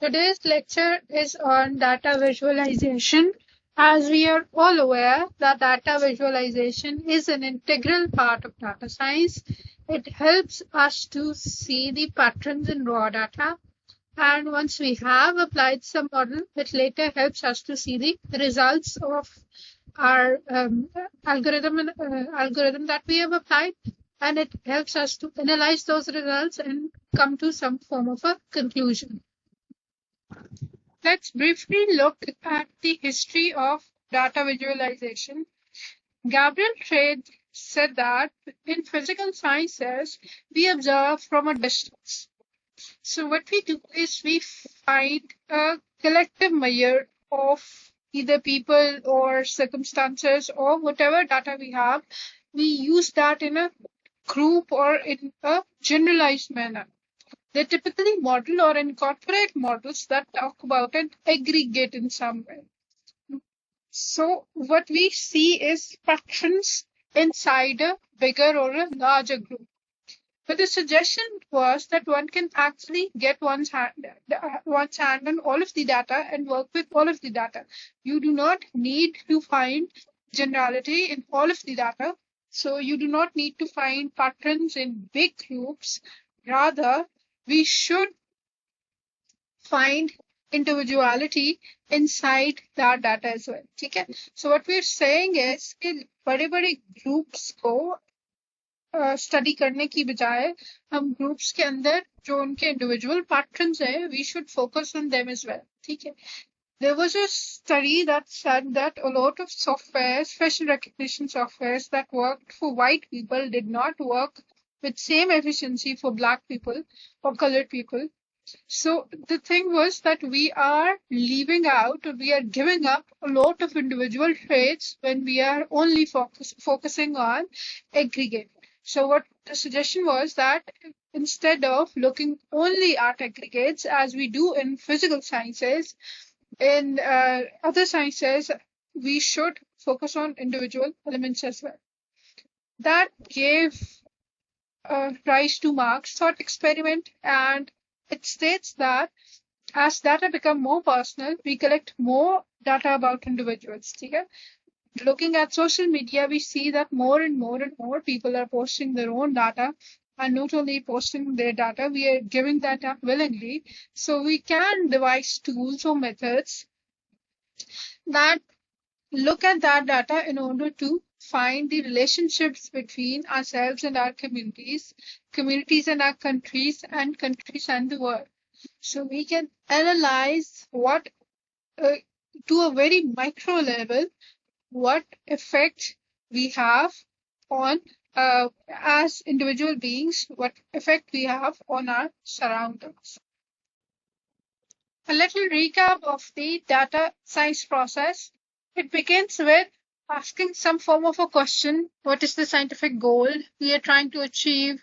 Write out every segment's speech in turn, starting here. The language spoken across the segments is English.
Today's lecture is on data visualization. As we are all aware that data visualization is an integral part of data science. It helps us to see the patterns in raw data. And once we have applied some model, it later helps us to see the results of our algorithm that we have applied. And it helps us to analyze those results and come to some form of a conclusion. Let's briefly look at the history of data visualization. Gabriel Trade said that in physical sciences, we observe from a distance. So what we do is we find a collective measure of either people or circumstances or whatever data we have. We use that in a group or in a generalized manner. They typically model or incorporate models that talk about an aggregate in some way. So what we see is patterns inside a bigger or a larger group. But the suggestion was that one can actually get one's hand on all of the data and work with all of the data. You do not need to find generality in all of the data. So you do not need to find patterns in big groups. Rather, we should find individuality inside that data as well. Okay? So what we're saying is कि बड़े-बड़े groups को study करने की बजाय हम groups के अंदर जो उनके individual patterns है, we should focus on them as well. ठीक है? There was a study that said that a lot of software, facial recognition softwares that worked for white people did not work with same efficiency for black people or colored people. So the thing was that we are leaving out or we are giving up a lot of individual traits when we are only focusing on aggregate. So what the suggestion was that instead of looking only at aggregates as we do in physical sciences, in other sciences, we should focus on individual elements as well. That gave rise to Mark's thought experiment, and it states that as data become more personal, we collect more data about individuals. Okay? Looking at social media, we see that more and more people are posting their own data, and not only posting their data, we are giving that up willingly. So we can devise tools or methods that look at that data in order to find the relationships between ourselves and our communities, communities and our countries, and countries and the world. So we can analyze what, to a very micro level, what effect we have on, as individual beings, what effect we have on our surroundings. A little recap of the data science process. It begins with asking some form of a question. What is the scientific goal we are trying to achieve?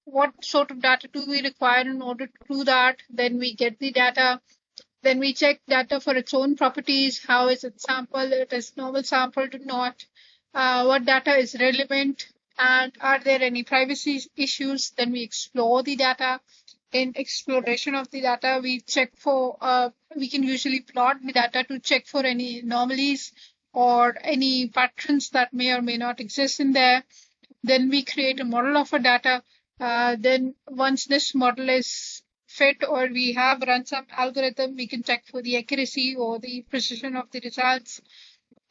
What sort of data do we require in order to do that? Then we get the data. Then we check data for its own properties. How is it sampled? It is normal sampled or not? What data is relevant? And are there any privacy issues? Then we explore the data. In exploration of the data, we check for, we can usually plot the data to check for any anomalies or any patterns that may or may not exist in there. Then we create a model of a data. Then once this model is fit or we have run some algorithm, we can check for the accuracy or the precision of the results.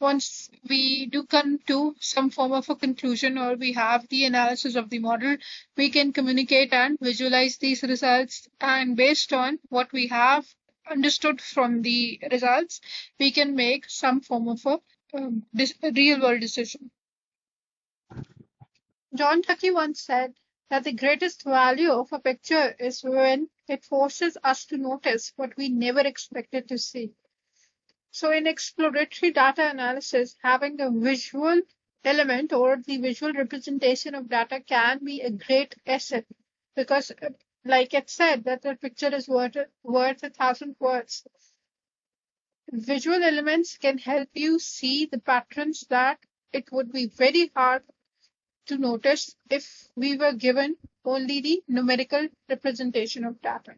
Once we do come to some form of a conclusion or we have the analysis of the model, we can communicate and visualize these results. And based on what we have understood from the results, we can make some form of a real world decision. John Tucky once said that the greatest value of a picture is when it forces us to notice what we never expected to see. So in exploratory data analysis, having a visual element or the visual representation of data can be a great asset because, like it said, that a picture is worth 1,000 words. Visual elements can help you see the patterns that it would be very hard to notice if we were given only the numerical representation of data.